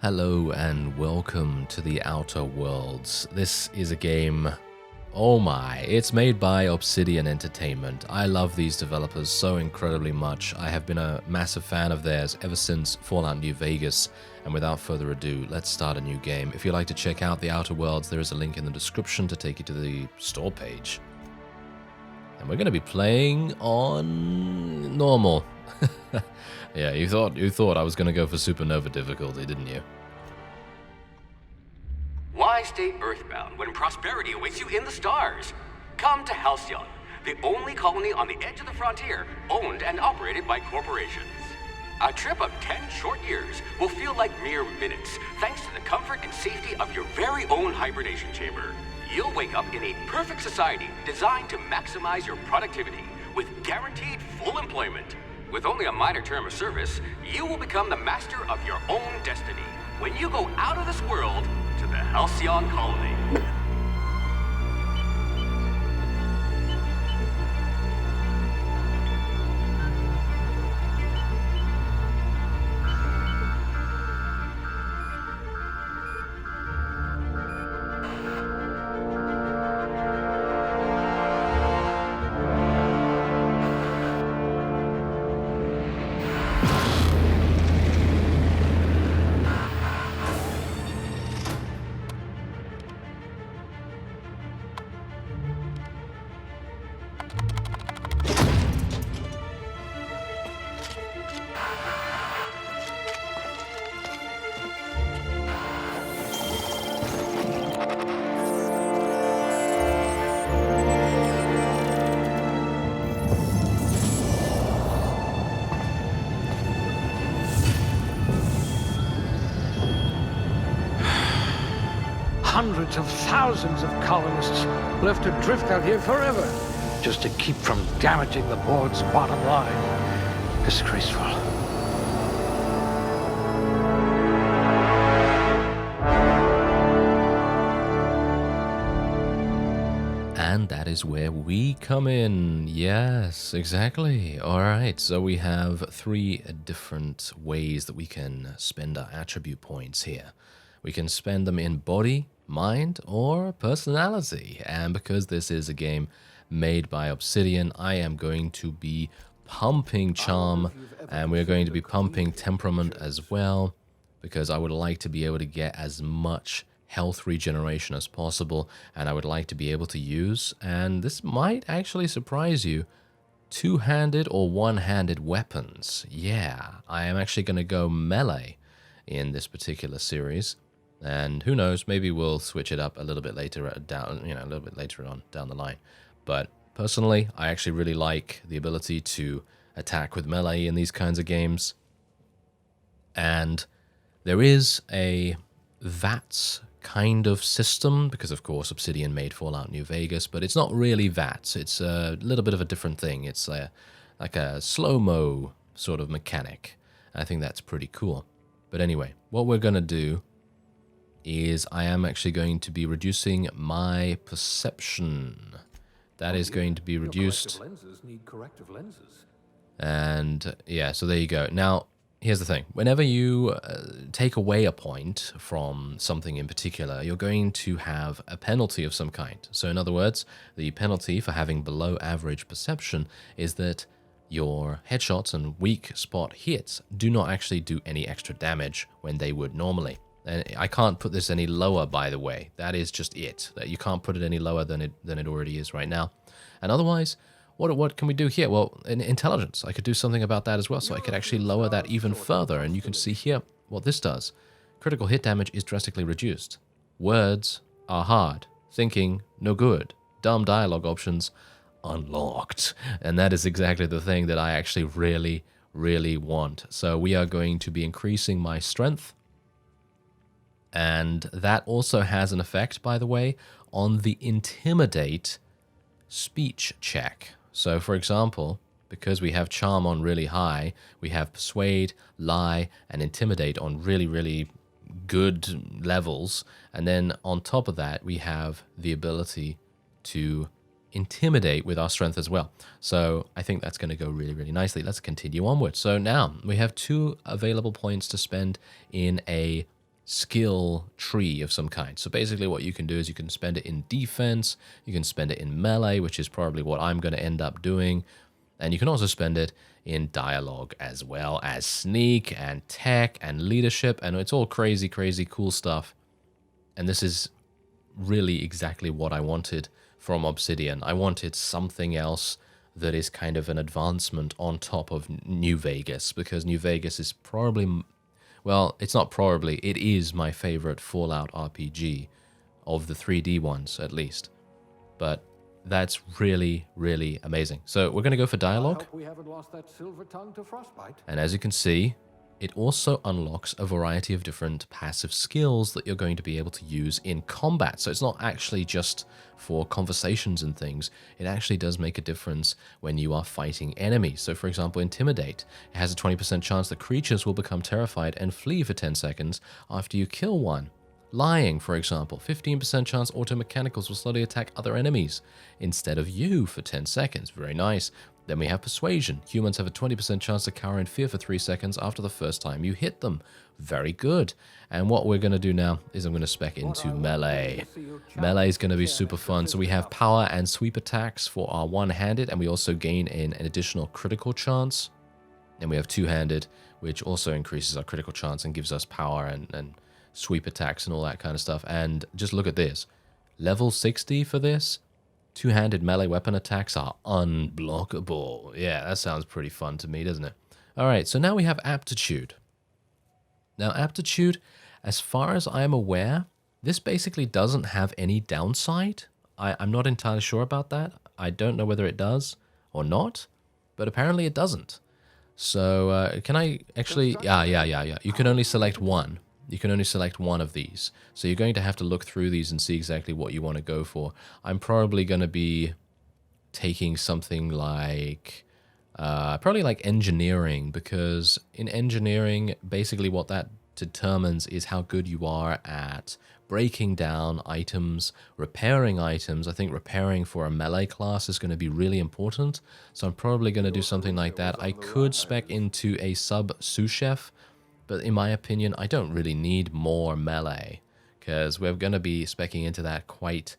Hello and welcome to the Outer Worlds. This is a game, oh my, it's made by Obsidian Entertainment. I love these developers so incredibly much. I have been a massive fan of theirs ever since Fallout New Vegas. And without further ado, let's start a new game. If you'd like to check out the Outer Worlds, there is a link in the description to take you to the store page. And we're going to be playing on normal. Yeah, you thought I was going to go for supernova difficulty, didn't you? Why stay earthbound when prosperity awaits you in the stars? Come to Halcyon, the only colony on the edge of the frontier, owned and operated by corporations. A trip of 10 short years will feel like mere minutes, thanks to the comfort and safety of your very own hibernation chamber. You'll wake up in a perfect society designed to maximize your productivity, with guaranteed full employment. With only a minor term of service, you will become the master of your own destiny when you go out of this world to the Halcyon colony. Hundreds of thousands of colonists left adrift out here forever, just to keep from damaging the board's bottom line. Disgraceful. And that is where we come in. Yes, exactly. All right, so we have 3 different ways that we can spend our attribute points here. We can spend them in body, mind, or personality. And because this is a game made by Obsidian, I am going to be pumping charm, and we're going to be pumping temperament as well, because I would like to be able to get as much health regeneration as possible, and I would like to be able to use, and this might actually surprise you, two-handed or one-handed weapons. Yeah, I am actually going to go melee in this particular series. And who knows, maybe we'll switch it up a little bit later down, a little bit later on down the line. But personally, I actually really like the ability to attack with melee in these kinds of games. And there is a VATS kind of system, because of course Obsidian made Fallout New Vegas, but it's not really VATS. It's a little bit of a different thing. It's like a slow-mo sort of mechanic. I think that's pretty cool. But anyway, what we're going to do is I am actually going to be reducing my perception. That is going to be reduced. Lenses need corrective lenses. And yeah, so there you go. Now, here's the thing. Whenever you take away a point from something in particular, you're going to have a penalty of some kind. So in other words, the penalty for having below average perception is that your headshots and weak spot hits do not actually do any extra damage when they would normally. And I can't put this any lower, by the way. That is just it. That you can't put it any lower than it already is right now. And otherwise, what can we do here? Well, in intelligence, I could do something about that as well. So I could actually lower that even further. And you can see here what this does. Critical hit damage is drastically reduced. Words are hard. Thinking, no good. Dumb dialogue options, unlocked. And that is exactly the thing that I actually really, really want. So we are going to be increasing my strength. And that also has an effect, by the way, on the intimidate speech check. So, for example, because we have charm on really high, we have persuade, lie, and intimidate on really, really good levels. And then on top of that, we have the ability to intimidate with our strength as well. So I think that's going to go really, really nicely. Let's continue onward. So now we have 2 available points to spend in a skill tree of some kind. So basically what you can do is you can spend it in defense, you can spend it in melee, which is probably what I'm going to end up doing, and you can also spend it in dialogue as well as sneak and tech and leadership, and it's all crazy, crazy cool stuff. And this is really exactly what I wanted from Obsidian. I wanted something else that is kind of an advancement on top of New Vegas, because New Vegas is probably, well, it's not probably, it is my favorite Fallout RPG of the 3D ones, at least. But that's really, really amazing. So we're going to go for dialogue. I hope we haven't lost that silver tongue to frostbite. And as you can see, it also unlocks a variety of different passive skills that you're going to be able to use in combat. So it's not actually just for conversations and things. It actually does make a difference when you are fighting enemies. So for example, Intimidate. It has a 20% chance that creatures will become terrified and flee for 10 seconds after you kill one. Lying, for example, 15% chance automechanicals will slowly attack other enemies instead of you for 10 seconds. Very nice. Then we have Persuasion. Humans have a 20% chance to cower in fear for 3 seconds after the first time you hit them. Very good. And what we're going to do now is I'm going to spec into Melee. Melee is going to be super fun. So we have power and sweep attacks for our one-handed, and we also gain an additional critical chance. And we have two-handed, which also increases our critical chance and gives us power and sweep attacks and all that kind of stuff. And just look at this. Level 60 for this. Two-handed melee weapon attacks are unblockable. Yeah, that sounds pretty fun to me, doesn't it? All right, so now we have Aptitude. Now, Aptitude, as far as I'm aware, this basically doesn't have any downside. I'm not entirely sure about that. I don't know whether it does or not, but apparently it doesn't. So, can I actually... Yeah. You can only select one. You can only select one of these. So you're going to have to look through these and see exactly what you want to go for. I'm probably going to be taking something like, probably like engineering, because in engineering, basically what that determines is how good you are at breaking down items, repairing items. I think repairing for a melee class is going to be really important. So I'm probably going to do something like that. I could spec into a sous chef, but in my opinion, I don't really need more melee, because we're going to be speccing into that quite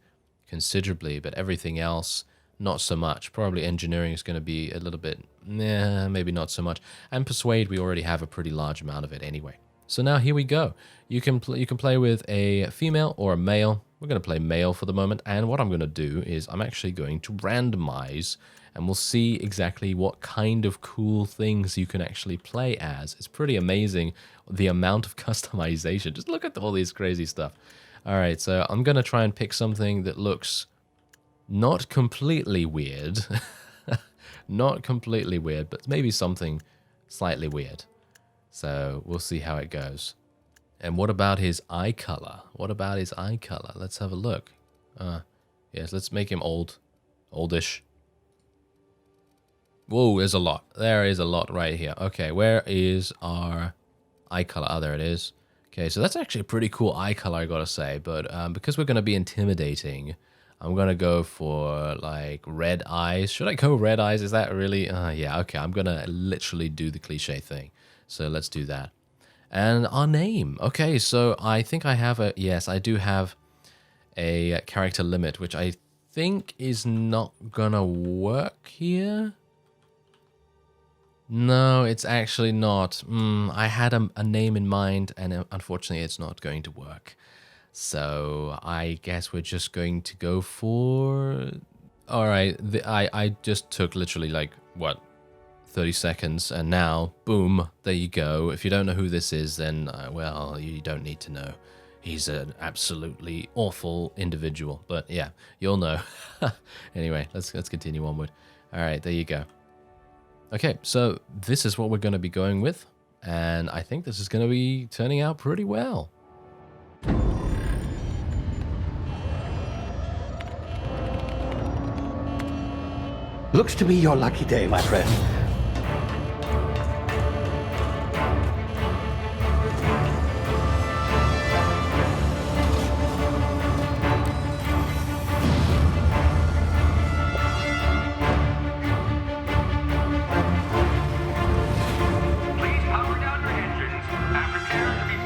considerably, but everything else, not so much. Probably engineering is going to be a little bit, maybe not so much. And persuade, we already have a pretty large amount of it anyway. So now here we go. You can play with a female or a male. We're going to play male for the moment, and what I'm going to do is I'm actually going to randomize, and we'll see exactly what kind of cool things you can actually play as. It's pretty amazing, the amount of customization. Just look at all these crazy stuff. All right, so I'm going to try and pick something that looks not completely weird. Not completely weird, but maybe something slightly weird. So we'll see how it goes. And what about his eye color? What about his eye color? Let's have a look. Yes, let's make him oldish. Whoa, there's a lot. There is a lot right here. Okay, where is our eye color? Oh, there it is. Okay, so that's actually a pretty cool eye color, I gotta say. But because we're gonna be intimidating, I'm gonna go for like red eyes. Should I go red eyes? Is that really? Yeah, okay. I'm gonna literally do the cliche thing. So let's do that. And our name. Okay, so I think I have a... Yes, I do have a character limit, which I think is not gonna work here. No, it's actually not. I had a name in mind, and unfortunately it's not going to work. So I guess we're just going to go for... Alright, I just took literally like, what, 30 seconds, and now, boom, there you go. If you don't know who this is, then, well, you don't need to know. He's an absolutely awful individual, but yeah, you'll know. Anyway, let's continue onward. Alright, there you go. Okay, so this is what we're going to be going with, and I think this is going to be turning out pretty well. Looks to be your lucky day, my friend.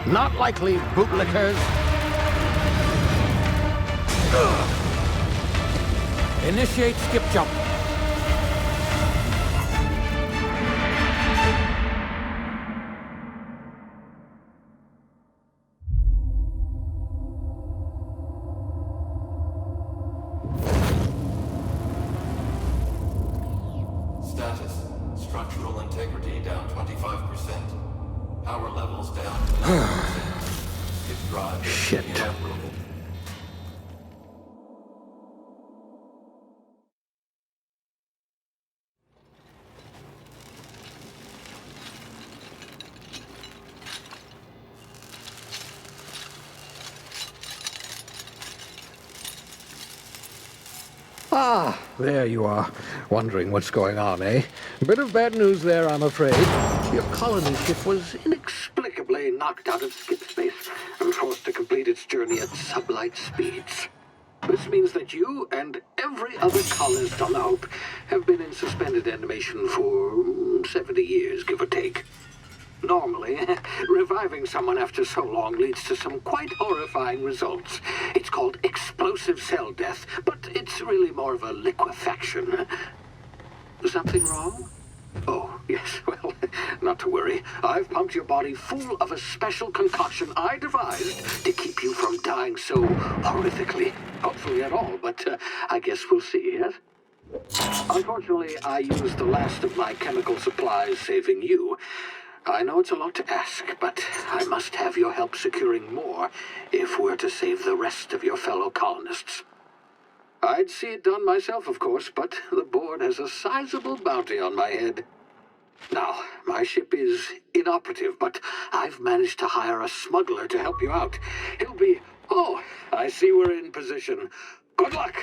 Not unlikely bootlickers. Initiate skip jump. Status. Structural integrity down 25%. Power levels down 9%. Its drive is Shit. inoperable. Ah, there you are. Wondering what's going on, eh? A bit of bad news there, I'm afraid. Your colony ship was inexplicably knocked out of skip space and forced to complete its journey at sublight speeds. This means that you and every other colonist on the Hope have been in suspended animation for 70 years, give or take. Normally, reviving someone after so long leads to some quite horrifying results. It's called explosive cell death, but it's really more of a liquefaction. Something wrong? Oh, yes, well, not to worry. I've pumped your body full of a special concoction I devised to keep you from dying so horrifically. Hopefully at all, but I guess we'll see, yes? Unfortunately, I used the last of my chemical supplies saving you. I know it's a lot to ask, but I must have your help securing more if we're to save the rest of your fellow colonists. I'd see it done myself, of course, but the board has a sizable bounty on my head. Now, my ship is inoperative, but I've managed to hire a smuggler to help you out. He'll be... Oh, I see we're in position. Good luck!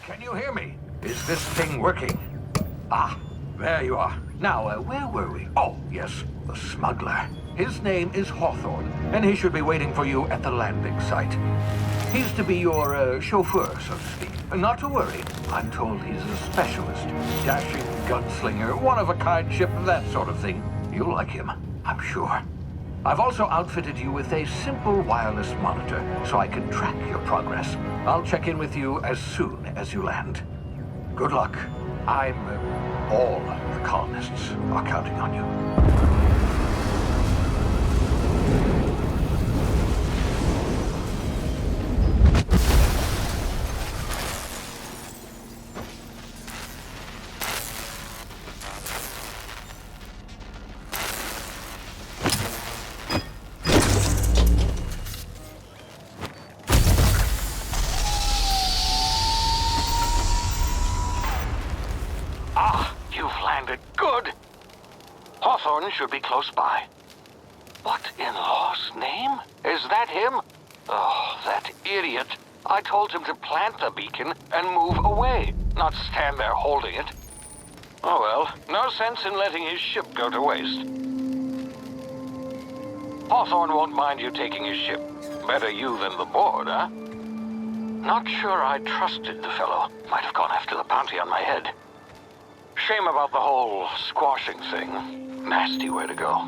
Can you hear me? Is this thing working? Ah, there you are. Now, where were we? Oh, yes, the smuggler. His name is Hawthorne, and he should be waiting for you at the landing site. He's to be your chauffeur, so to speak. Not to worry. I'm told he's a specialist. Dashing gunslinger, one-of-a-kind ship, that sort of thing. You'll like him, I'm sure. I've also outfitted you with a simple wireless monitor, so I can track your progress. I'll check in with you as soon as you land. Good luck. All the colonists are counting on you. Should be close by. What in law's name? Is that him? Oh, that idiot. I told him to plant the beacon and move away, not stand there holding it. Oh well, no sense in letting his ship go to waste. Hawthorne won't mind you taking his ship. Better you than the board, huh? Not sure I trusted the fellow. Might have gone after the bounty on my head. Shame about the whole squashing thing. Nasty way to go.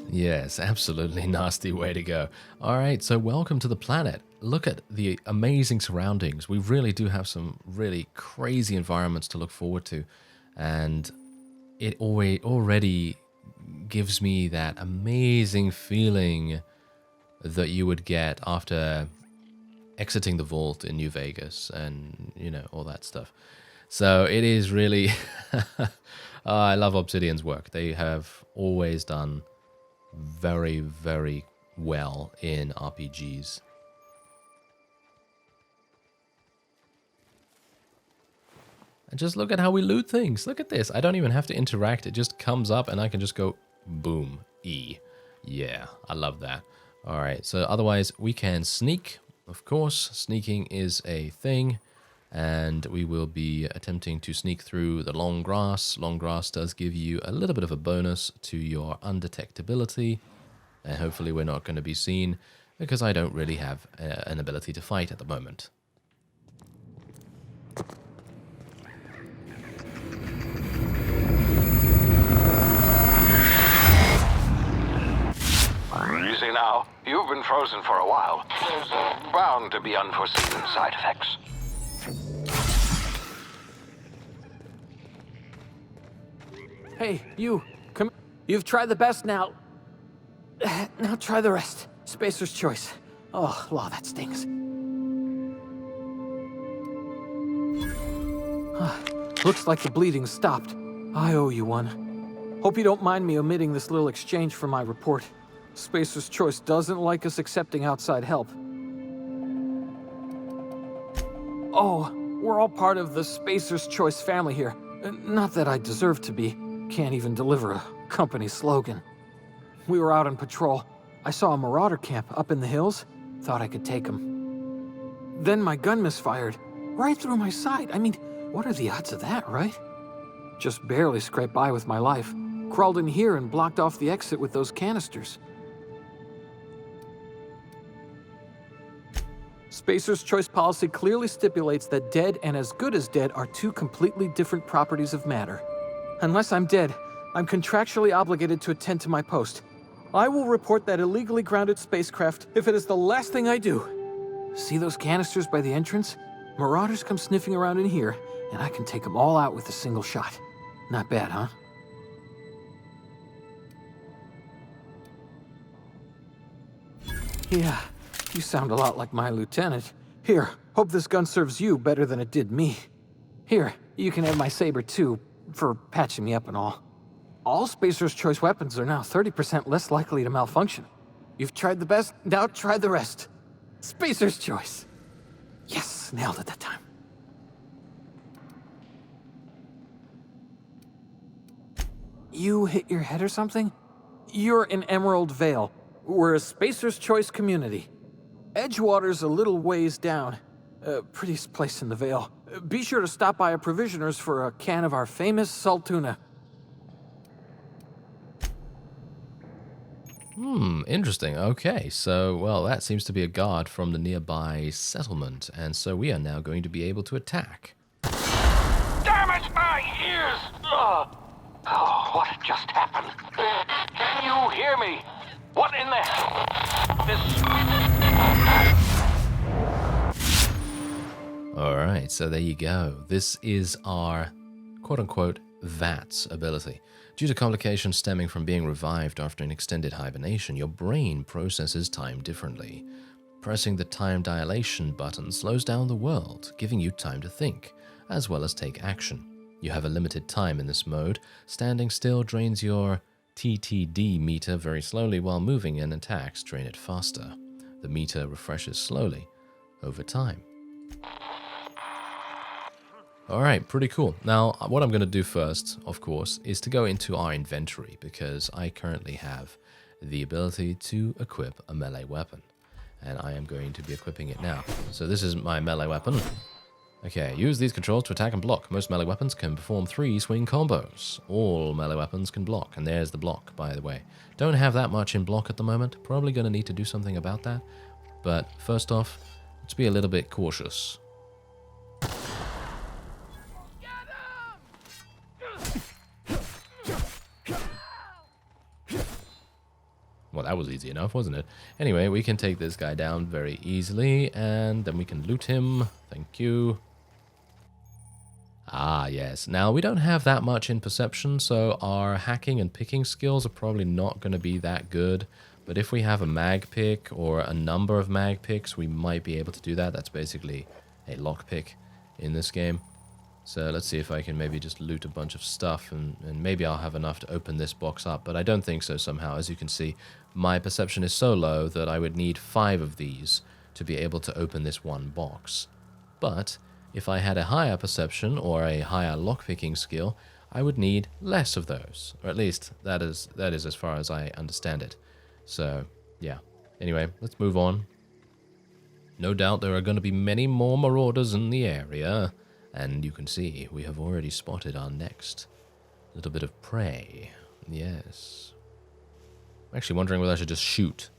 Yes, absolutely nasty way to go. All right, so welcome to the planet. Look at the amazing surroundings. We really do have some really crazy environments to look forward to. And it already gives me that amazing feeling that you would get after exiting the vault in New Vegas and, you know, all that stuff. So it is really... I love Obsidian's work. They have always done very, very well in RPGs. And just look at how we loot things. Look at this. I don't even have to interact. It just comes up and I can just go boom, E. Yeah, I love that. All right, so otherwise we can sneak. Of course, sneaking is a thing. And we will be attempting to sneak through the long grass. Long grass does give you a little bit of a bonus to your undetectability. And hopefully we're not going to be seen. because I don't really have an ability to fight at the moment. Easy now. You've been frozen for a while. There's bound to be unforeseen side effects. Hey, you. Come. You've tried the best now. Now try the rest. Spacer's choice. Oh, law, that stings. Looks like the bleeding stopped. I owe you one. Hope you don't mind me omitting this little exchange from my report. Spacer's choice doesn't like us accepting outside help. Oh, we're all part of the Spacer's Choice family here. Not that I deserve to be. Can't even deliver a company slogan. We were out on patrol. I saw a marauder camp up in the hills. Thought I could take them. Then my gun misfired. Right through my side. I mean, what are the odds of that, right? Just barely scraped by with my life. Crawled in here and blocked off the exit with those canisters. Spacer's Choice policy clearly stipulates that dead and as good as dead are two completely different properties of matter. Unless I'm dead, I'm contractually obligated to attend to my post. I will report that illegally grounded spacecraft if it is the last thing I do. See those canisters by the entrance? Marauders come sniffing around in here, and I can take them all out with a single shot. Not bad, huh? Yeah, you sound a lot like my lieutenant. Here, hope this gun serves you better than it did me. Here, you can have my saber too, for patching me up and all. All Spacer's Choice weapons are now 30% less likely to malfunction. You've tried the best, now try the rest. Spacer's Choice. Yes, nailed it that time. You hit your head or something? You're in Emerald Vale. We're a Spacer's Choice community. Edgewater's a little ways down. Prettiest place in the Vale. Be sure to stop by a provisioner's for a can of our famous salt tuna. Interesting. Okay, so, well, that seems to be a guard from the nearby settlement, and so we are now going to be able to attack. Damn it, my ears! Oh, what just happened? Can you hear me? What in the hell? Alright, so there you go. This is our quote-unquote VATS ability. Due to complications stemming from being revived after an extended hibernation, your brain processes time differently. Pressing the time dilation button slows down the world, giving you time to think, as well as take action. You have a limited time in this mode. Standing still drains your TTD meter very slowly, while moving and attacks drain it faster. The meter refreshes slowly over time. Alright, pretty cool. Now, what I'm going to do first, of course, is to go into our inventory, because I currently have the ability to equip a melee weapon. And I am going to be equipping it now. So this is my melee weapon. Okay, use these controls to attack and block. Most melee weapons can perform 3 swing combos. All melee weapons can block, and there's the block, by the way. Don't have that much in block at the moment. Probably going to need to do something about that. But first off, let's be a little bit cautious. Well, that was easy enough, wasn't it? Anyway, we can take this guy down very easily, and then we can loot him. Thank you. Ah, yes. Now, we don't have that much in perception, so our hacking and picking skills are probably not going to be that good. But if we have a mag pick or a number of mag picks, we might be able to do that. That's basically a lock pick in this game. So let's see if I can maybe just loot a bunch of stuff, and maybe I'll have enough to open this box up, but I don't think so somehow. As you can see, my perception is so low that I would need 5 of these to be able to open this one box. But if I had a higher perception or a higher lockpicking skill, I would need less of those, or at least that is as far as I understand it. So, yeah. Anyway, let's move on. No doubt there are going to be many more marauders in the area. And you can see, we have already spotted our next little bit of prey. Yes. I'm actually wondering whether I should just shoot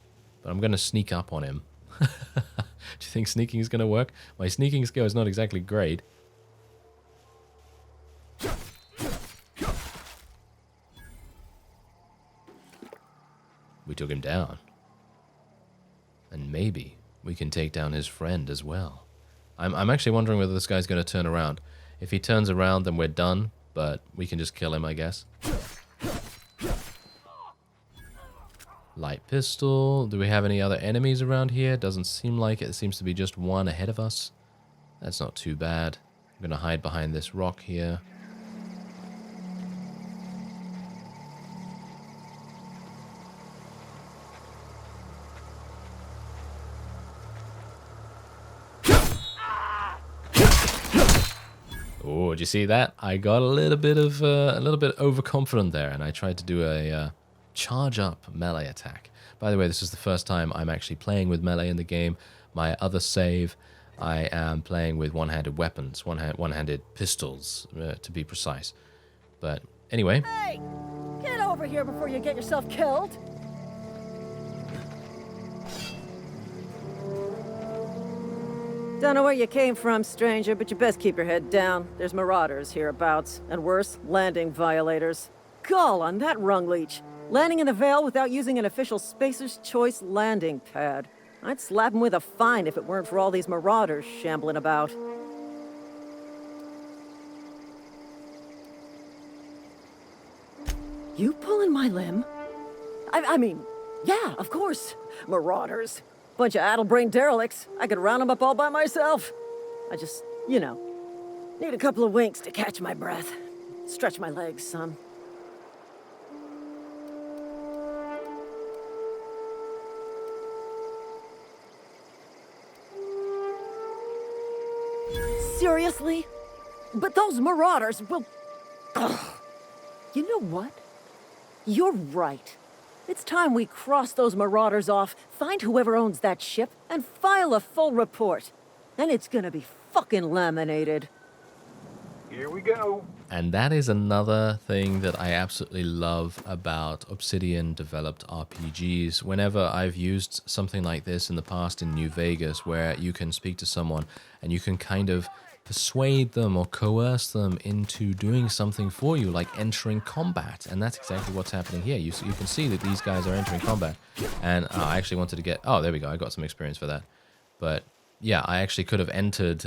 But I'm going to sneak up on him. Do you think sneaking is going to work? My sneaking skill is not exactly great. We took him down. And maybe we can take down his friend as well. I'm actually wondering whether this guy's going to turn around. If he turns around, then we're done. But we can just kill him, I guess. Light pistol. Do we have any other enemies around here? Doesn't seem like it. It seems to be just one ahead of us. That's not too bad. I'm going to hide behind this rock here. Oh, did you see that? I got a little bit overconfident there, and I tried to do a charge up melee attack. By the way, this is the first time I'm actually playing with melee in the game. My other save, I am playing with one-handed weapons, one-handed pistols, to be precise. But anyway. Hey, get over here before you get yourself killed. Don't know where you came from, stranger, but you best keep your head down. There's marauders hereabouts, and worse, landing violators. Gall on that rung leech. Landing in the Vale without using an official Spacer's Choice landing pad. I'd slap him with a fine if it weren't for all these marauders shambling about. You pulling my limb? I mean, yeah, of course. Marauders. Bunch of addle-brained derelicts. I could round them up all by myself. I just, you know, need a couple of winks to catch my breath. Stretch my legs some. Seriously? But those marauders will... Ugh. You know what? You're right. It's time we cross those marauders off, find whoever owns that ship, and file a full report. Then it's gonna be fucking laminated. Here we go. And that is another thing that I absolutely love about Obsidian developed RPGs. Whenever I've used something like this in the past in New Vegas, where you can speak to someone and you can kind of persuade them or coerce them into doing something for you, like entering combat. And that's exactly what's happening here. You can see that these guys are entering combat. And I actually wanted to get... Oh, there we go. I got some experience for that. But yeah, I actually could have entered...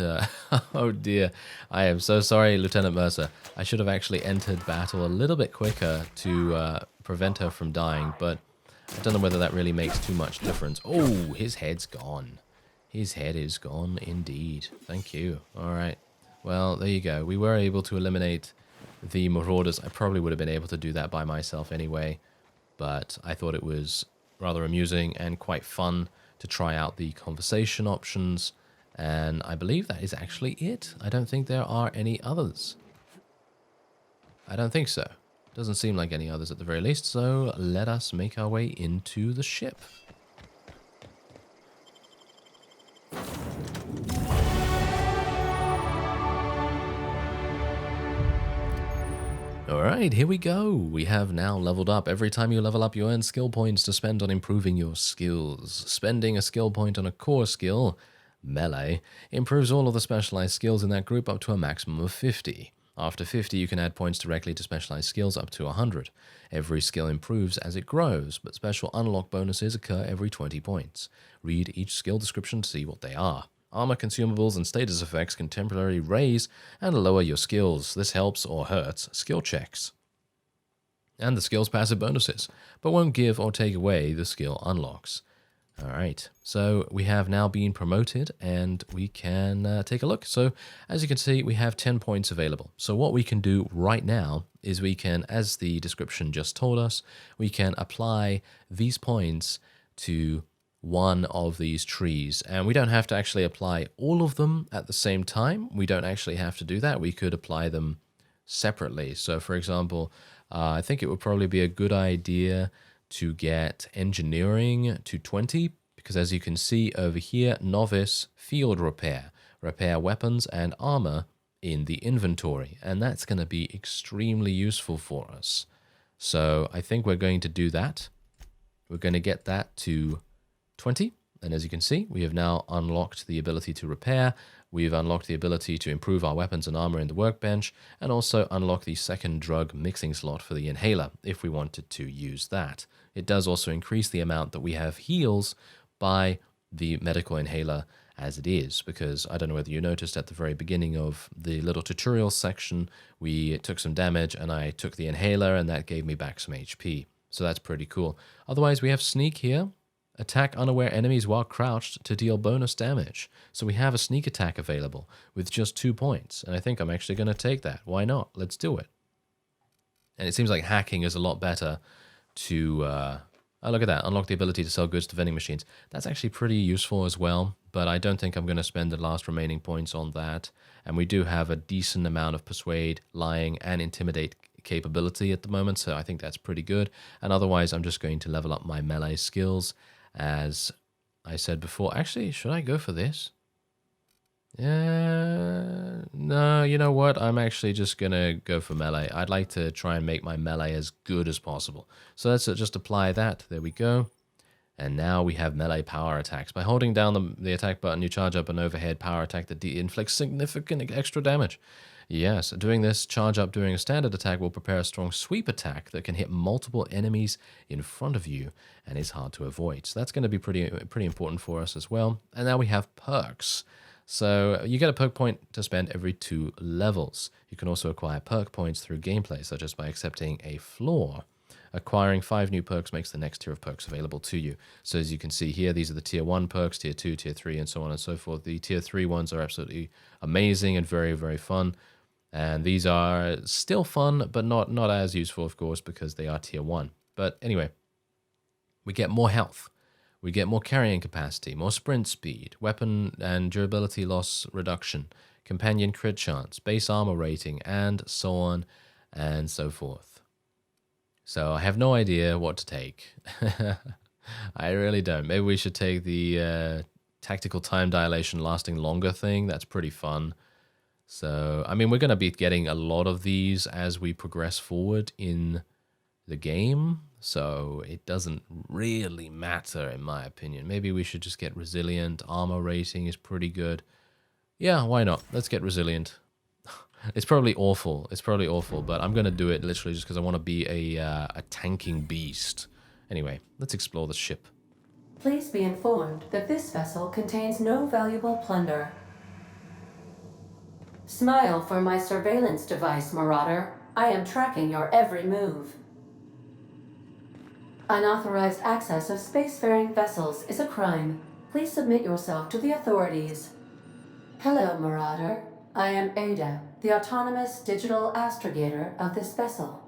oh dear. I am so sorry, Lieutenant Mercer. I should have actually entered battle a little bit quicker to prevent her from dying. But I don't know whether that really makes too much difference. Oh, his head's gone. His head is gone indeed. Thank you. All right. Well, there you go. We were able to eliminate the marauders. I probably would have been able to do that by myself anyway, but I thought it was rather amusing and quite fun to try out the conversation options, and I believe that is actually it. I don't think there are any others. I don't think so. Doesn't seem like any others at the very least, so let us make our way into the ship. Alright, here we go. We have now leveled up. Every time you level up, you earn skill points to spend on improving your skills. Spending a skill point on a core skill, melee, improves all of the specialized skills in that group up to a maximum of 50. After 50, you can add points directly to specialized skills up to 100. Every skill improves as it grows, but special unlock bonuses occur every 20 points. Read each skill description to see what they are. Armor consumables and status effects can temporarily raise and lower your skills. This helps or hurts skill checks. And the skill's passive bonuses, but won't give or take away the skill unlocks. Alright, so we have now been promoted and we can take a look. So as you can see, we have 10 points available. So what we can do right now is we can, as the description just told us, we can apply these points to one of these trees, and we don't have to actually apply all of them at the same time. We don't actually have to do that. We could apply them separately. So for example, I think it would probably be a good idea to get engineering to 20, because as you can see over here, novice, field repair, repair weapons and armor in the inventory, and that's going to be extremely useful for us. So I think we're going to do that. We're going to get that to 20. And as you can see, we have now unlocked the ability to repair. We've unlocked the ability to improve our weapons and armor in the workbench, and also unlock the second drug mixing slot for the inhaler, if we wanted to use that. It does also increase the amount that we have heals by the medical inhaler as it is, because I don't know whether you noticed at the very beginning of the little tutorial section, we took some damage and I took the inhaler and that gave me back some HP. So that's pretty cool. Otherwise, we have sneak here. Attack unaware enemies while crouched to deal bonus damage. So we have a sneak attack available with just 2 points. And I think I'm actually going to take that. Why not? Let's do it. And it seems like hacking is a lot better to... oh, look at that. Unlock the ability to sell goods to vending machines. That's actually pretty useful as well. But I don't think I'm going to spend the last remaining points on that. And we do have a decent amount of persuade, lying, and intimidate capability at the moment. So I think that's pretty good. And otherwise, I'm just going to level up my melee skills. As I said before, actually, should I go for this? No, you know what? I'm actually just going to go for melee. I'd like to try and make my melee as good as possible. So let's just apply that. There we go. And now we have melee power attacks. By holding down the attack button, you charge up an overhead power attack that inflicts significant extra damage. Yes, doing this charge up during a standard attack will prepare a strong sweep attack that can hit multiple enemies in front of you and is hard to avoid. So that's going to be pretty important for us as well. And now we have perks. So you get a perk point to spend every 2 levels. You can also acquire perk points through gameplay, such as by accepting a floor. Acquiring 5 new perks makes the next tier of perks available to you. So as you can see here, these are the tier 1 perks, tier 2, tier 3, and so on and so forth. The tier 3 ones are absolutely amazing and very, very fun. And these are still fun, but not as useful, of course, because they are tier 1. But anyway, we get more health. We get more carrying capacity, more sprint speed, weapon and durability loss reduction, companion crit chance, base armor rating, and so on and so forth. So I have no idea what to take. I really don't. Maybe we should take the tactical time dilation lasting longer thing. That's pretty fun. So, I mean, we're going to be getting a lot of these as we progress forward in the game. So it doesn't really matter, in my opinion. Maybe we should just get resilient. Armor rating is pretty good. Yeah, why not? Let's get resilient. It's probably awful. It's probably awful, but I'm going to do it literally just because I want to be a tanking beast. Anyway, let's explore the ship. Please be informed that this vessel contains no valuable plunder. Smile for my surveillance device, Marauder. I am tracking your every move. Unauthorized access of spacefaring vessels is a crime. Please submit yourself to the authorities. Hello, Marauder. I am Ada, the autonomous digital astrogator of this vessel.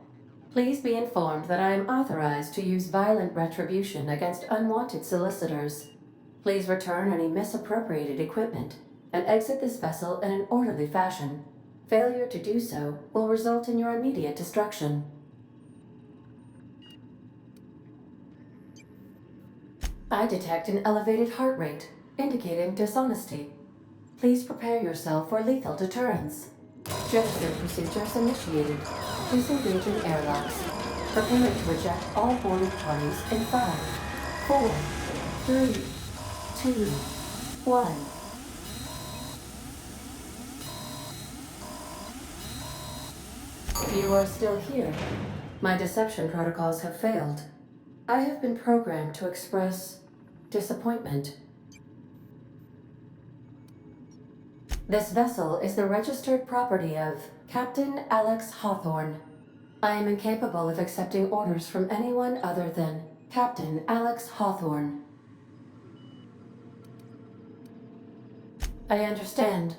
Please be informed that I am authorized to use violent retribution against unwanted solicitors. Please return any misappropriated equipment and exit this vessel in an orderly fashion. Failure to do so will result in your immediate destruction. I detect an elevated heart rate, indicating dishonesty. Please prepare yourself for lethal deterrence. Gesture procedures initiated. Please engage in airlocks. Preparing to eject all boarded parties in 5, 4, 3, 2, 1. You are still here. My deception protocols have failed. I have been programmed to express disappointment. This vessel is the registered property of Captain Alex Hawthorne. I am incapable of accepting orders from anyone other than Captain Alex Hawthorne. I understand.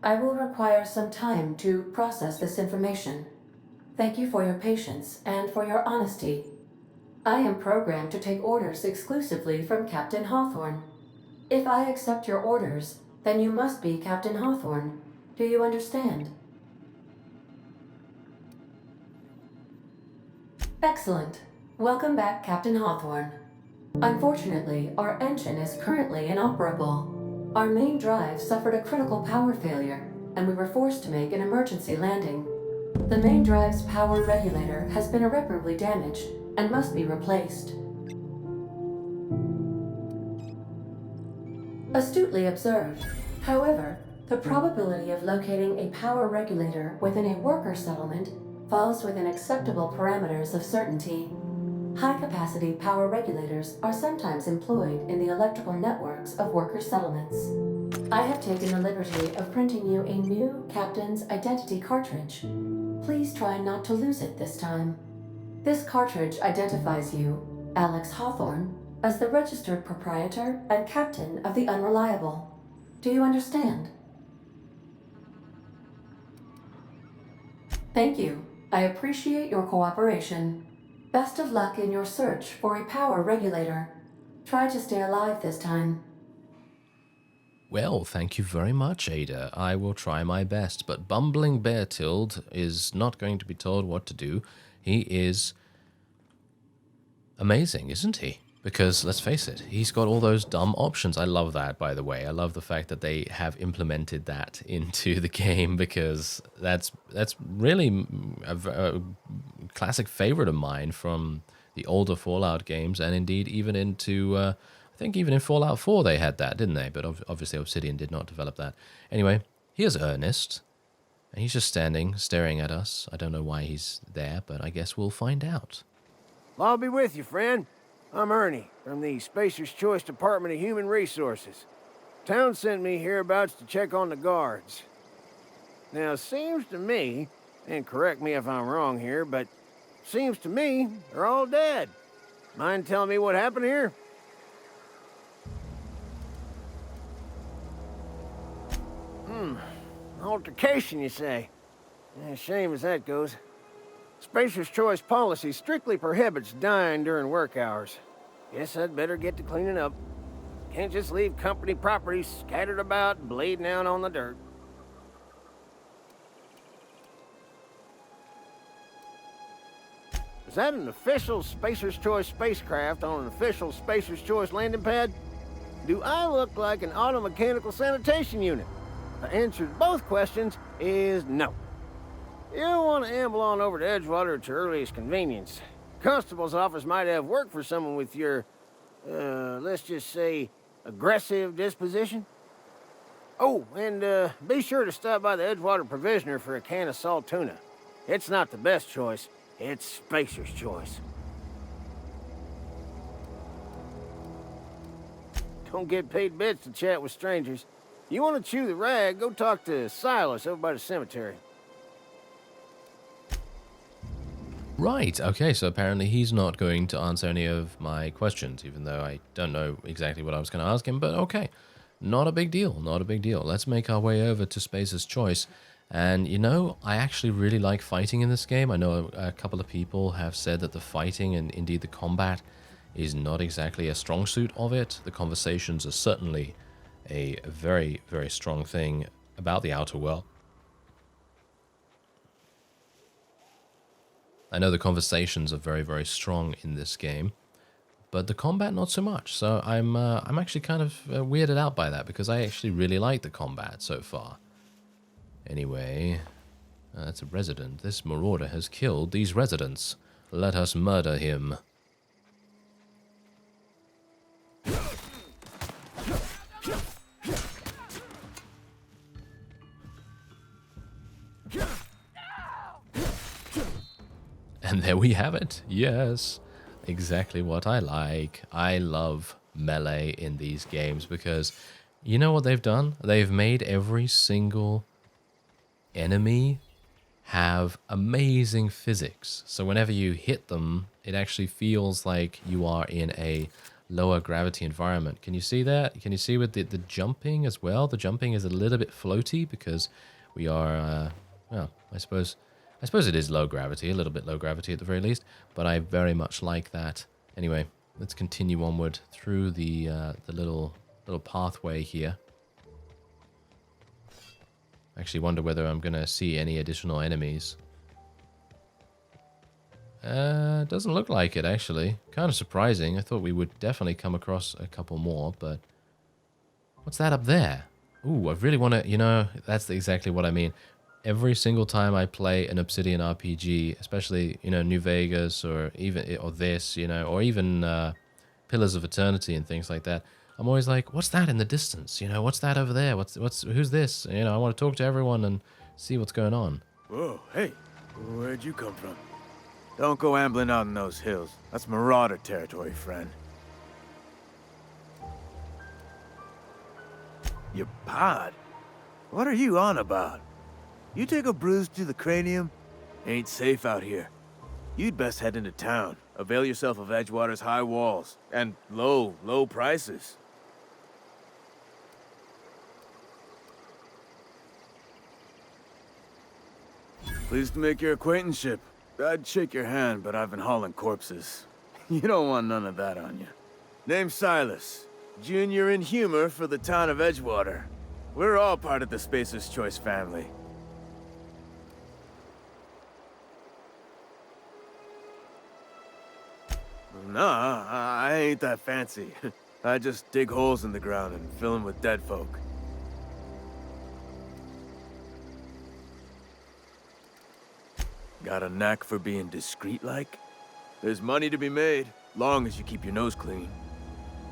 I will require some time to process this information. Thank you for your patience and for your honesty. I am programmed to take orders exclusively from Captain Hawthorne. If I accept your orders, then you must be Captain Hawthorne. Do you understand? Excellent. Welcome back, Captain Hawthorne. Unfortunately, our engine is currently inoperable. Our main drive suffered a critical power failure, and we were forced to make an emergency landing. The main drive's power regulator has been irreparably damaged and must be replaced. Astutely observed. However, the probability of locating a power regulator within a worker settlement falls within acceptable parameters of certainty. High-capacity power regulators are sometimes employed in the electrical networks of worker settlements. I have taken the liberty of printing you a new Captain's Identity cartridge. Please try not to lose it this time. This cartridge identifies you, Alex Hawthorne, as the registered proprietor and captain of the Unreliable. Do you understand? Thank you. I appreciate your cooperation. Best of luck in your search for a power regulator. Try to stay alive this time. Well, thank you very much, Ada. I will try my best, but Bumbling Beartilde is not going to be told what to do. He is amazing, isn't he? Because, let's face it, he's got all those dumb options. I love that, by the way. I love the fact that they have implemented that into the game, because that's really a classic favorite of mine from the older Fallout games, and indeed even into, I think even in Fallout 4 they had that, didn't they? But obviously Obsidian did not develop that. Anyway, here's Ernest, and he's just standing, staring at us. I don't know why he's there, but I guess we'll find out. I'll be with you, friend. I'm Ernie, from the Spacer's Choice Department of Human Resources. Town sent me hereabouts to check on the guards. Now, seems to me, and correct me if I'm wrong here, but seems to me they're all dead. Mind telling me what happened here? Altercation, you say? Shame as that goes. Spacer's Choice policy strictly prohibits dying during work hours. Guess I'd better get to cleaning up. Can't just leave company property scattered about, bleeding out on the dirt. Is that an official Spacer's Choice spacecraft on an official Spacer's Choice landing pad? Do I look like an automechanical sanitation unit? The answer to both questions is no. You'll want to amble on over to Edgewater at your earliest convenience. Constable's office might have work for someone with your, let's just say, aggressive disposition. Oh, and be sure to stop by the Edgewater Provisioner for a can of salt tuna. It's not the best choice, it's Spacer's Choice. Don't get paid bits to chat with strangers. You want to chew the rag, go talk to Silas over by the cemetery. Right, okay, so apparently he's not going to answer any of my questions, even though I don't know exactly what I was going to ask him, but okay. Not a big deal, not a big deal. Let's make our way over to Spacer's Choice. And, you know, I actually really like fighting in this game. I know a couple of people have said that the fighting and indeed the combat is not exactly a strong suit of it. The conversations are certainly a very, very strong thing about the Outer World. I know the conversations are very, very strong in this game, but the combat not so much. So I'm actually kind of weirded out by that, because I actually really like the combat so far. Anyway, that's a resident. This marauder has killed these residents. Let us murder him. And there we have it. Yes, exactly what I like. I love melee in these games because you know what they've done? They've made every single enemy have amazing physics. So whenever you hit them, it actually feels like you are in a lower gravity environment. Can you see that? Can you see with the jumping as well? The jumping is a little bit floaty because we are, well, I suppose it is low gravity, a little bit low gravity at the very least, but I very much like that. Anyway, let's continue onward through the little pathway here. I actually wonder whether I'm going to see any additional enemies. Doesn't look like it, actually. Kind of surprising. I thought we would definitely come across a couple more, but... What's that up there? Ooh, I really want to... You know, that's exactly what I mean. Every single time I play an Obsidian RPG, especially, you know, New Vegas or this, you know, or even Pillars of Eternity and things like that, I'm always like, what's that in the distance? You know, what's that over there? Who's this? You know, I want to talk to everyone and see what's going on. Whoa, hey, where'd you come from? Don't go ambling out in those hills. That's marauder territory, friend. Your pod? What are you on about? You take a bruise to the cranium? Ain't safe out here. You'd best head into town. Avail yourself of Edgewater's high walls and low prices. Pleased to make your acquaintanceship. I'd shake your hand, but I've been hauling corpses. You don't want none of that on you. Name's Silas. Junior in humor for the town of Edgewater. We're all part of the Spacer's Choice family. Nah, I ain't that fancy. I just dig holes in the ground and fill them with dead folk. Got a knack for being discreet-like? There's money to be made, long as you keep your nose clean.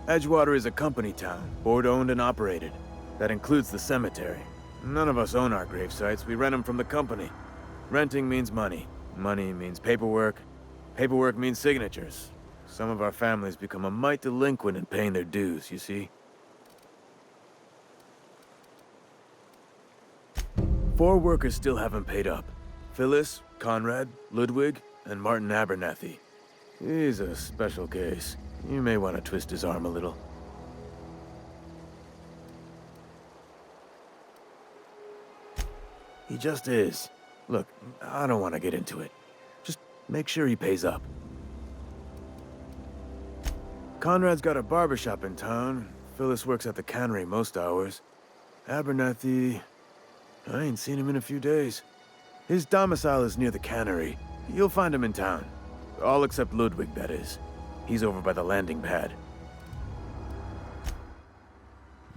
Edgewater is a company town, board-owned and operated. That includes the cemetery. None of us own our grave sites, we rent them from the company. Renting means money. Money means paperwork. Paperwork means signatures. Some of our families become a mite delinquent in paying their dues, you see? 4 workers still haven't paid up. Phyllis, Conrad, Ludwig, and Martin Abernathy. He's a special case. You may want to twist his arm a little. He just is. Look, I don't want to get into it. Just make sure he pays up. Conrad's got a barbershop in town. Phyllis works at the cannery most hours. Abernathy... I ain't seen him in a few days. His domicile is near the cannery. You'll find him in town. All except Ludwig, that is. He's over by the landing pad.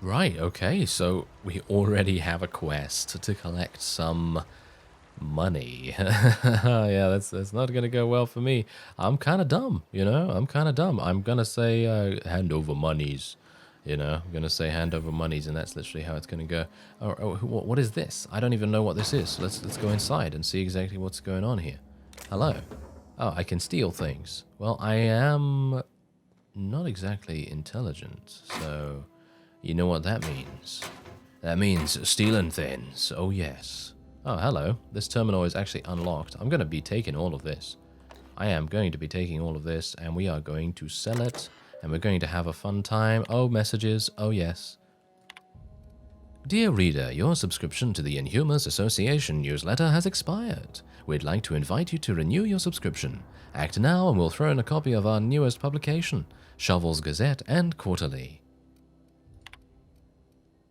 Right, okay, so we already have a quest to collect some money. Yeah, that's not gonna go well for me. I'm kind of dumb, you know? I'm kind of dumb. I'm gonna say hand over monies. You know, I'm gonna say hand over monies, and that's literally how it's gonna go. Oh, what is this? I don't even know what this is. So let's go inside and see exactly what's going on here. Hello. Oh, I can steal things. Well, I am not exactly intelligent, so you know what that means. That means stealing things. Oh yes. Oh, hello. This terminal is actually unlocked. I'm gonna be taking all of this. I am going to be taking all of this, and we are going to sell it. And we're going to have a fun time. Oh, messages. Oh, yes. Dear reader, your subscription to the Inhumans Association newsletter has expired. We'd like to invite you to renew your subscription. Act now and we'll throw in a copy of our newest publication, Shovel's Gazette and Quarterly.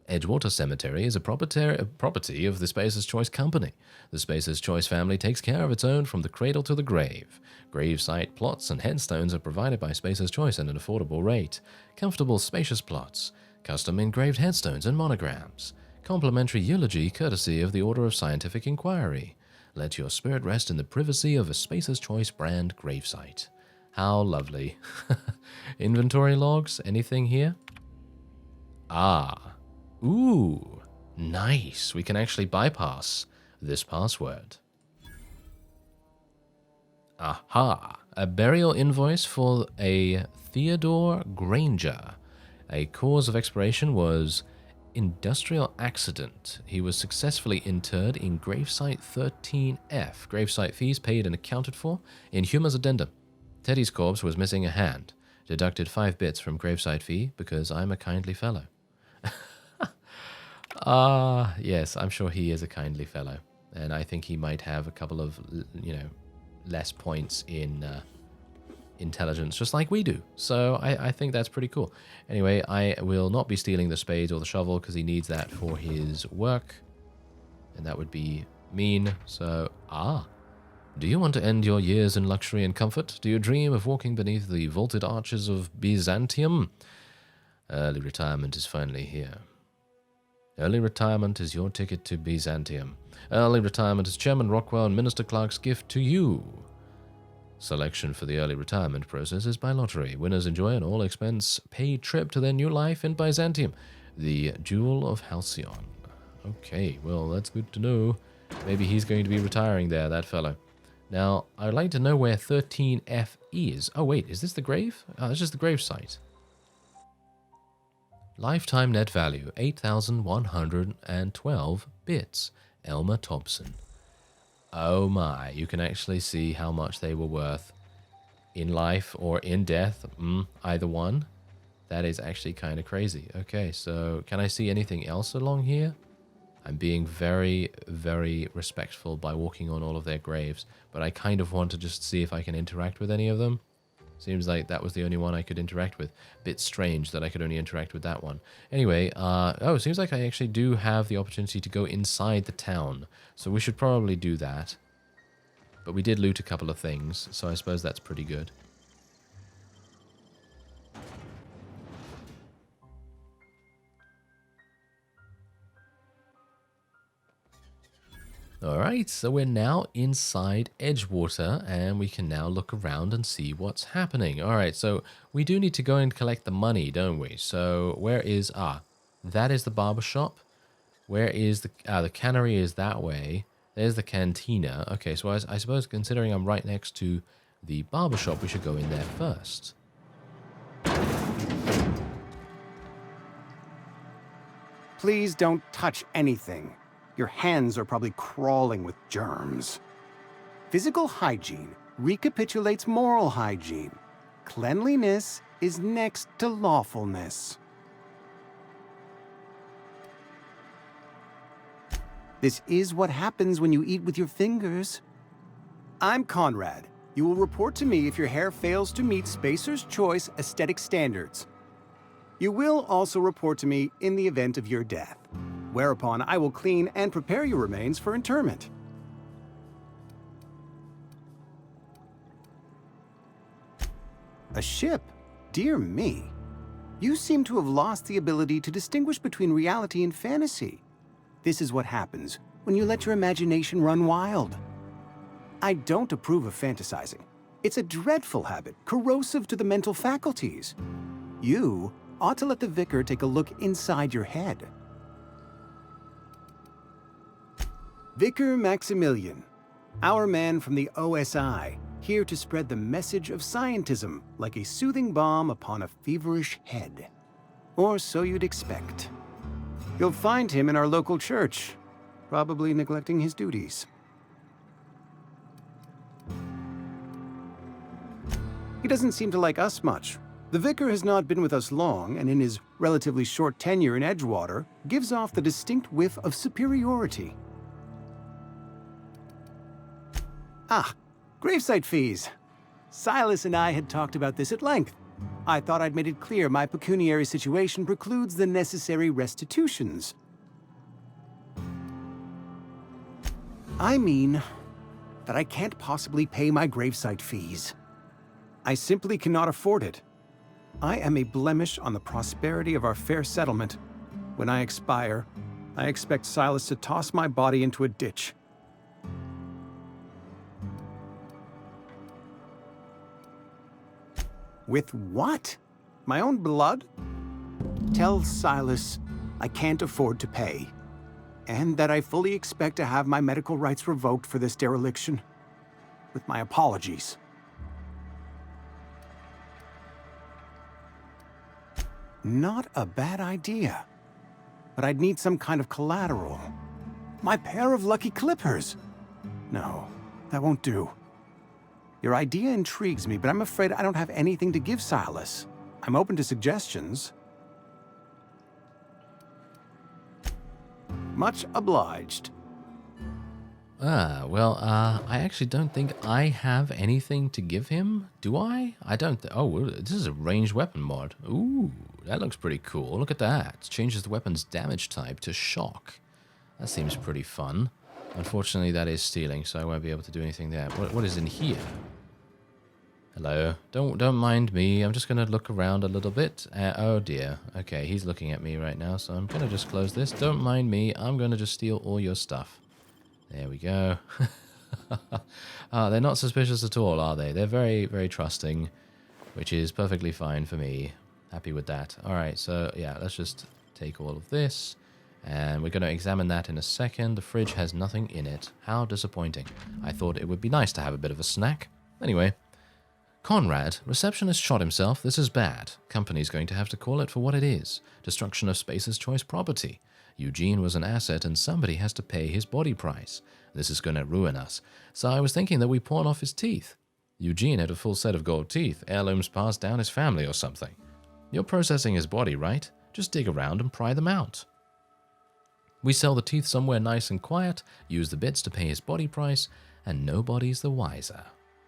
Edgewater Cemetery is a property of the Spacer's Choice Company. The Spacer's Choice family takes care of its own from the cradle to the grave. Gravesite plots and headstones are provided by Spacer's Choice at an affordable rate. Comfortable, spacious plots. Custom engraved headstones and monograms. Complimentary eulogy courtesy of the Order of Scientific Inquiry. Let your spirit rest in the privacy of a Spacer's Choice brand gravesite. How lovely. Inventory logs? Anything here? Ah. Ooh, nice. We can actually bypass this password. Aha. A burial invoice for a Theodore Granger. A cause of expiration was industrial accident. He was successfully interred in gravesite 13F. Gravesite fees paid and accounted for. Inhuman's addendum. Teddy's corpse was missing a hand. Deducted 5 bits from gravesite fee because I'm a kindly fellow. Yes, I'm sure he is a kindly fellow. And I think he might have a couple of, you know, less points in intelligence, just like we do. So I think that's pretty cool. Anyway, I will not be stealing the spades or the shovel because he needs that for his work. And that would be mean. So, do you want to end your years in luxury and comfort? Do you dream of walking beneath the vaulted arches of Byzantium? Early retirement is finally here. Early retirement is your ticket to Byzantium. Early retirement is Chairman Rockwell and Minister Clark's gift to you. Selection for the early retirement process is by lottery. Winners enjoy an all-expense-paid trip to their new life in Byzantium, the Jewel of Halcyon. Okay, well, that's good to know. Maybe he's going to be retiring there, that fellow. Now, I'd like to know where 13F is. Oh, wait, is this the grave? Oh, this is the grave site. Lifetime net value, 8,112 bits. Elmer Thompson. Oh my, you can actually see how much they were worth in life or in death. Either one. That is actually kind of crazy. Okay, so can I see anything else along here? I'm being very, very respectful by walking on all of their graves, but I kind of want to just see if I can interact with any of them. Seems like that was the only one I could interact with. Bit strange that I could only interact with that one. Anyway, oh, it seems like I actually do have the opportunity to go inside the town, so we should probably do that. But we did loot a couple of things, so I suppose that's pretty good. Alright, so we're now inside Edgewater, and we can now look around and see what's happening. Alright, so we do need to go and collect the money, don't we? So, where is... that is the barber shop. Where is the... the cannery is that way. There's the cantina. Okay, so I suppose considering I'm right next to the barber shop, we should go in there first. Please don't touch anything. Your hands are probably crawling with germs. Physical hygiene recapitulates moral hygiene. Cleanliness is next to lawfulness. This is what happens when you eat with your fingers. I'm Conrad. You will report to me if your hair fails to meet Spacer's Choice aesthetic standards. You will also report to me in the event of your death, whereupon I will clean and prepare your remains for interment. A ship? Dear me. You seem to have lost the ability to distinguish between reality and fantasy. This is what happens when you let your imagination run wild. I don't approve of fantasizing. It's a dreadful habit, corrosive to the mental faculties. You ought to let the vicar take a look inside your head. Vicar Maximilian, our man from the OSI, here to spread the message of scientism like a soothing balm upon a feverish head. Or so you'd expect. You'll find him in our local church, probably neglecting his duties. He doesn't seem to like us much. The vicar has not been with us long, and in his relatively short tenure in Edgewater, gives off the distinct whiff of superiority. Gravesite fees. Silas and I had talked about this at length. I thought I'd made it clear my pecuniary situation precludes the necessary restitutions. I mean that I can't possibly pay my gravesite fees. I simply cannot afford it. I am a blemish on the prosperity of our fair settlement. When I expire, I expect Silas to toss my body into a ditch. With what? My own blood? Tell Silas I can't afford to pay, and that I fully expect to have my medical rights revoked for this dereliction. With my apologies. Not a bad idea. But I'd need some kind of collateral. My pair of lucky clippers. No, that won't do. Your idea intrigues me, but I'm afraid I don't have anything to give Silas. I'm open to suggestions. Much obliged. Well, I actually don't think I have anything to give him. Do I? I don't. Oh, this is a ranged weapon mod. Ooh, that looks pretty cool. Look at that. It changes the weapon's damage type to shock. That seems pretty fun. Unfortunately, that is stealing, so I won't be able to do anything there. What is in here? Hello. Don't mind me. I'm just going to look around a little bit. Oh dear. Okay, he's looking at me right now, so I'm going to just close this. Don't mind me. I'm going to just steal all your stuff. There we go. They're not suspicious at all, are they? They're very, very trusting, which is perfectly fine for me. Happy with that. All right, so yeah, let's just take all of this, and we're going to examine that in a second. The fridge has nothing in it. How disappointing. I thought it would be nice to have a bit of a snack. Anyway, Conrad, receptionist shot himself. This is bad. Company's going to have to call it for what it is. Destruction of Spacer's Choice property. Eugene was an asset and somebody has to pay his body price. This is going to ruin us. So I was thinking that we pawn off his teeth. Eugene had a full set of gold teeth, heirlooms passed down his family or something. You're processing his body, right? Just dig around and pry them out. We sell the teeth somewhere nice and quiet, use the bits to pay his body price, and nobody's the wiser.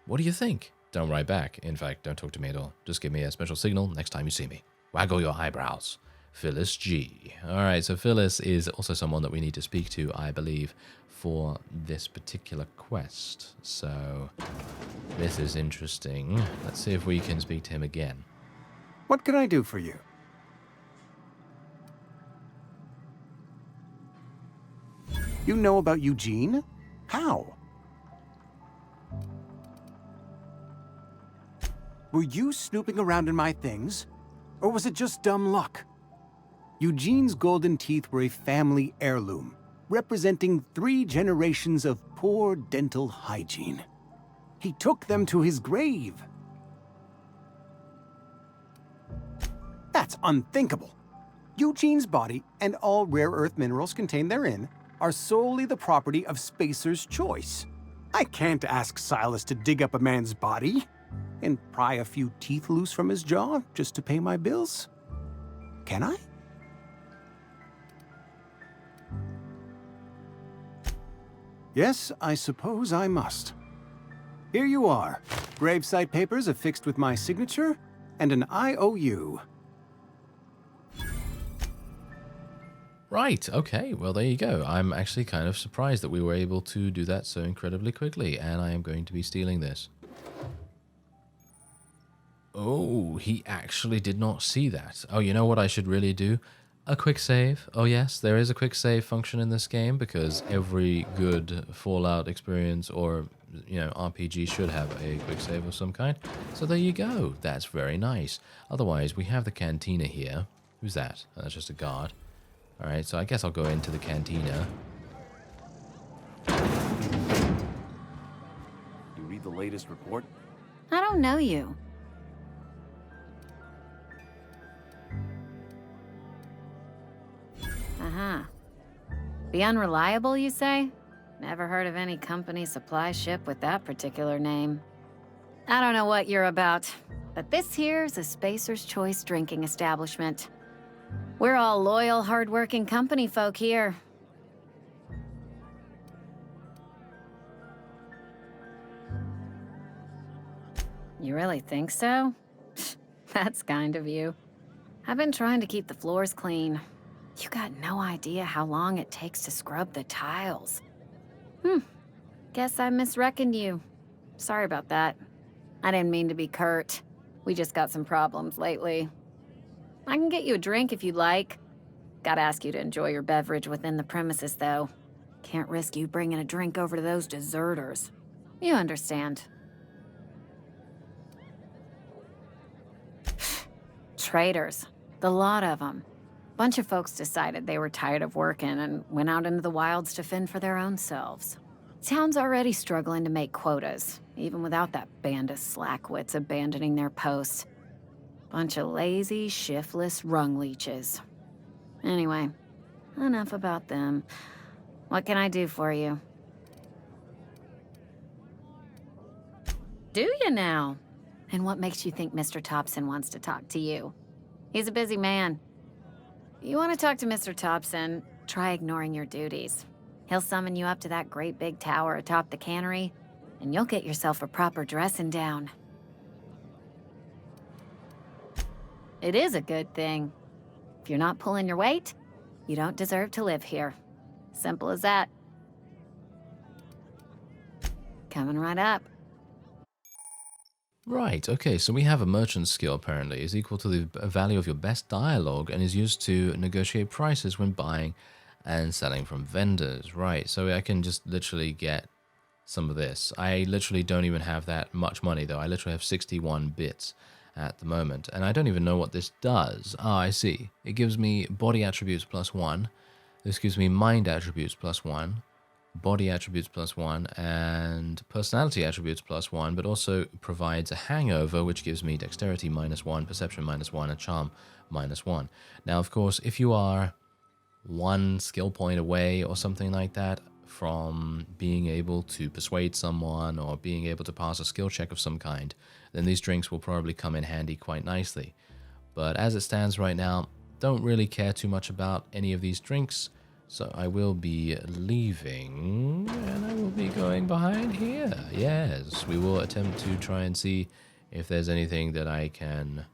What do you think? Don't write back. In fact, don't talk to me at all. Just give me a special signal next time you see me. Waggle your eyebrows. Phyllis G. Alright, so Phyllis is also someone that we need to speak to, I believe, for this particular quest. So, this is interesting. Let's see if we can speak to him again. What can I do for you? You know about Eugene? How? Were you snooping around in my things? Or was it just dumb luck? Eugene's golden teeth were a family heirloom, representing 3 generations of poor dental hygiene. He took them to his grave. That's unthinkable. Eugene's body and all rare earth minerals contained therein are solely the property of Spacer's Choice. I can't ask Silas to dig up a man's body and pry a few teeth loose from his jaw just to pay my bills. Can I? Yes, I suppose I must. Here you are. Gravesite papers affixed with my signature and an IOU. Right, okay, well there you go. I'm actually kind of surprised that we were able to do that so incredibly quickly, and I am going to be stealing this. Oh, he actually did not see that. Oh, you know what I should really do? A quick save. Oh yes, there is a quick save function in this game because every good Fallout experience or, you know, RPG should have a quick save of some kind. So there you go. That's very nice. Otherwise, we have the cantina here. Who's that? Oh, that's just a guard. All right, so I guess I'll go into the cantina. You read the latest report? I don't know you. Uh-huh. Be unreliable, you say? Never heard of any company supply ship with that particular name. I don't know what you're about, but this here's a Spacer's Choice drinking establishment. We're all loyal, hard-working company folk here. You really think so? That's kind of you. I've been trying to keep the floors clean. You got no idea how long it takes to scrub the tiles. Guess I misreckoned you. Sorry about that. I didn't mean to be curt. We just got some problems lately. I can get you a drink if you'd like. Gotta ask you to enjoy your beverage within the premises, though. Can't risk you bringing a drink over to those deserters. You understand. Traitors. The lot of them. Bunch of folks decided they were tired of working and went out into the wilds to fend for their own selves. Town's already struggling to make quotas, even without that band of slackwits abandoning their posts. Bunch of lazy, shiftless rung leeches. Anyway, enough about them. What can I do for you? Do you now? And what makes you think Mr. Thompson wants to talk to you? He's a busy man. You want to talk to Mr. Thompson, try ignoring your duties. He'll summon you up to that great big tower atop the cannery, and you'll get yourself a proper dressing down. It is a good thing. If you're not pulling your weight, you don't deserve to live here. Simple as that. Coming right up. Right, okay, so we have a merchant skill apparently is equal to the value of your best dialogue and is used to negotiate prices when buying and selling from vendors. Right, so I can just literally get some of this. I literally don't even have that much money, though. I literally have 61 bits at the moment, and I don't even know what this does. Ah, I see. It gives me body attributes +1. This gives me mind attributes +1, body attributes +1, and personality attributes +1, but also provides a hangover, which gives me dexterity -1, perception -1, and charm -1. Now, of course, if you are 1 skill point away or something like that from being able to persuade someone or being able to pass a skill check of some kind, then these drinks will probably come in handy quite nicely. But as it stands right now, don't really care too much about any of these drinks, so I will be leaving and I will be going behind here. Yes, we will attempt to try and see if there's anything that I can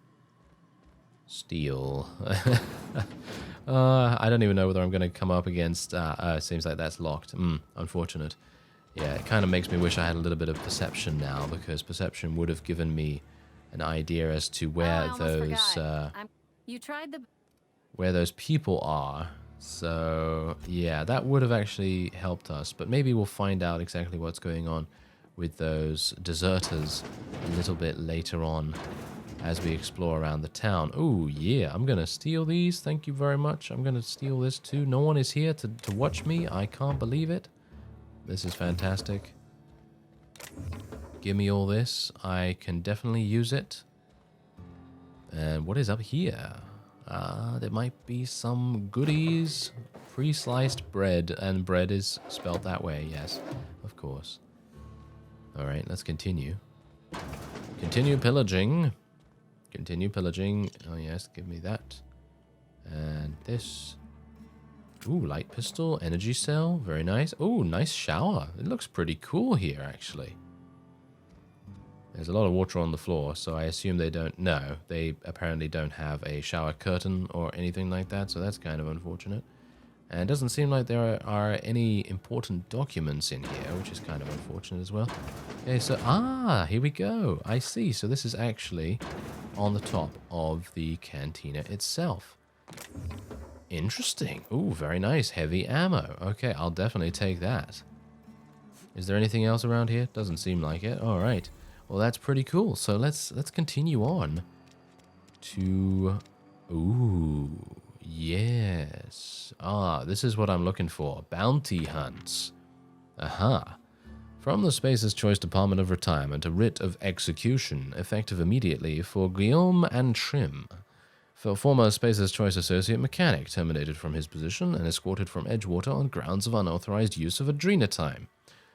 steal. I don't even know whether I'm going to come up against... seems like that's locked. Unfortunate. Yeah, it kind of makes me wish I had a little bit of perception now, because perception would have given me an idea as to where where those people are. So, yeah, that would have actually helped us. But maybe we'll find out exactly what's going on with those deserters a little bit later on as we explore around the town. Oh, yeah, I'm going to steal these. Thank you very much. I'm going to steal this too. No one is here to watch me. I can't believe it. This is fantastic. Give me all this. I can definitely use it. And what is up here? There might be some goodies. Pre-sliced bread. And bread is spelled that way, yes, of course. Alright, let's continue. Continue pillaging. Continue pillaging. Oh yes, give me that. And this. Ooh, light pistol, energy cell, very nice. Ooh, nice shower. It looks pretty cool here, actually. There's a lot of water on the floor, so I assume they don't... No, they apparently don't have a shower curtain or anything like that, so that's kind of unfortunate. And it doesn't seem like there are any important documents in here, which is kind of unfortunate as well. Okay, so... Ah, here we go. I see. So this is actually on the top of the cantina itself. Interesting. Ooh, very nice. Heavy ammo. Okay, I'll definitely take that. Is there anything else around here? Doesn't seem like it. All right. Well, that's pretty cool. So let's continue on to... Ooh, yes. Ah, this is what I'm looking for. Bounty hunts. Aha. From the Spacer's Choice Department of Retirement, a writ of execution, effective immediately for Guillaume and Trim. For former Spacer's Choice associate mechanic, terminated from his position and escorted from Edgewater on grounds of unauthorized use of adrenatime.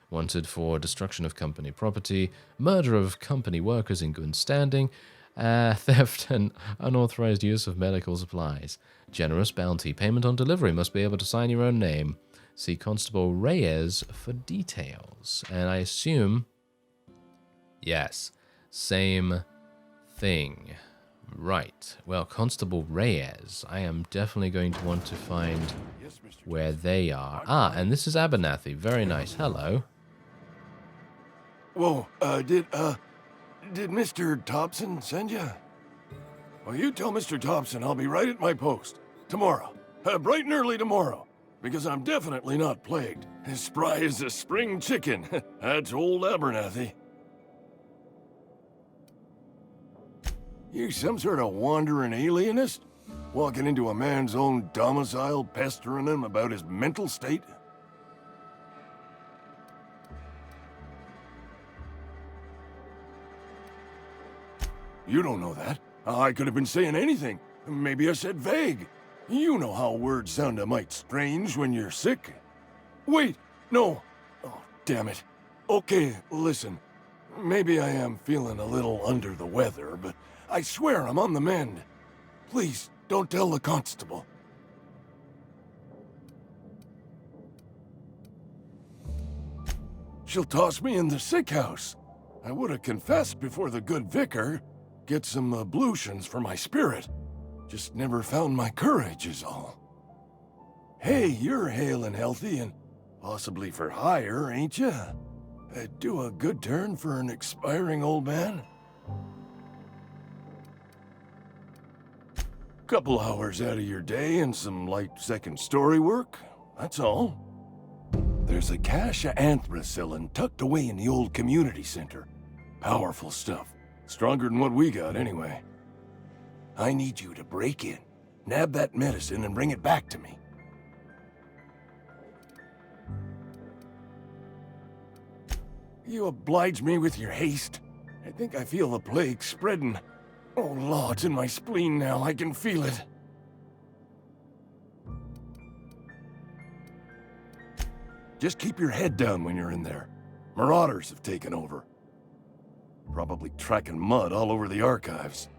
Wanted for destruction of company property, murder of company workers in good standing, theft and unauthorized use of medical supplies. Generous bounty. Payment on delivery. Must be able to sign your own name. See Constable Reyes for details. And I assume... Yes. Same thing. Right. Well, Constable Reyes. I am definitely going to want to find where they are. Ah, and this is Abernathy. Very nice. Hello. Whoa, did Mr. Thompson send you? Well, you tell Mr. Thompson I'll be right at my post. Tomorrow. Bright and early tomorrow. Because I'm definitely not plagued. As spry as a spring chicken. That's old Abernathy. You some sort of wandering alienist? Walking into a man's own domicile, pestering him about his mental state? You don't know that. I could have been saying anything. Maybe I said vague. You know how words sound a mite strange when you're sick. Wait, no. Oh, damn it. Okay, listen. Maybe I am feeling a little under the weather, but I swear I'm on the mend. Please, don't tell the constable. She'll toss me in the sick house. I would have confessed before the good vicar. Get some ablutions for my spirit. Just never found my courage is all. Hey, you're hale and healthy and possibly for hire, ain't you? Do a good turn for an expiring old man. Couple hours out of your day and some light second story work, that's all. There's a cache of anthracillin tucked away in the old community center. Powerful stuff. Stronger than what we got, anyway. I need you to break in, nab that medicine, and bring it back to me. You oblige me with your haste. I think I feel the plague spreading. Oh, Lord, it's in my spleen now. I can feel it. Just keep your head down when you're in there. Marauders have taken over. Probably tracking mud all over the archives.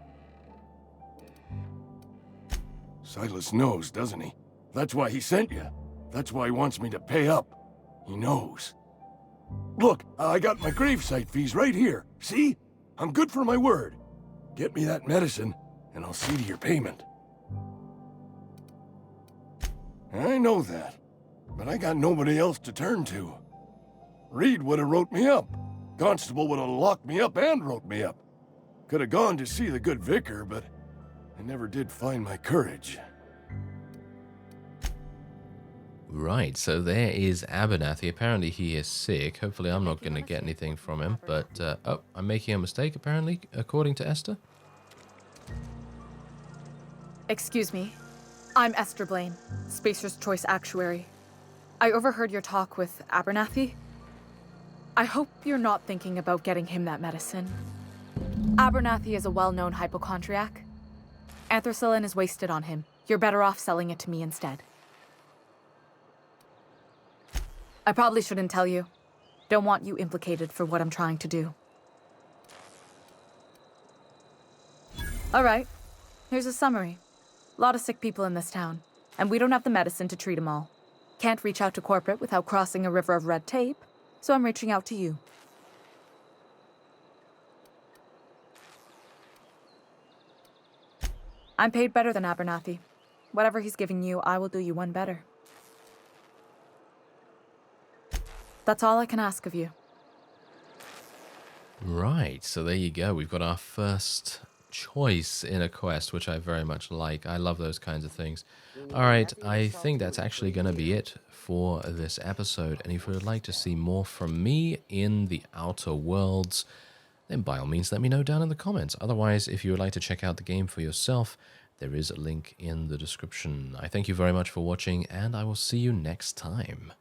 Silas knows, doesn't he? That's why he sent you. That's why he wants me to pay up. He knows. Look, I got my gravesite fees right here. See? I'm good for my word. Get me that medicine, and I'll see to your payment. I know that, but I got nobody else to turn to. Reed would have wrote me up. Constable would have locked me up and wrote me up. Could have gone to see the good vicar, but I never did find my courage. Right, so there is Abernathy. Apparently he is sick. Hopefully I'm not going to get anything from him. But, oh, I'm making a mistake, apparently, according to Esther. Excuse me. I'm Esther Blaine, Spacer's Choice Actuary. I overheard your talk with Abernathy. I hope you're not thinking about getting him that medicine. Abernathy is a well-known hypochondriac. Anthracillin is wasted on him. You're better off selling it to me instead. I probably shouldn't tell you. Don't want you implicated for what I'm trying to do. All right, here's a summary. A lot of sick people in this town, and we don't have the medicine to treat them all. Can't reach out to corporate without crossing a river of red tape, so I'm reaching out to you. I'm paid better than Abernathy. Whatever he's giving you, I will do you one better. That's all I can ask of you. Right, so there you go. We've got our first choice in a quest, which I very much like. I love those kinds of things. Alright, I think that's actually going to be it for this episode. And if you would like to see more from me in the Outer Worlds, then by all means let me know down in the comments. Otherwise, if you would like to check out the game for yourself, there is a link in the description. I thank you very much for watching, and I will see you next time.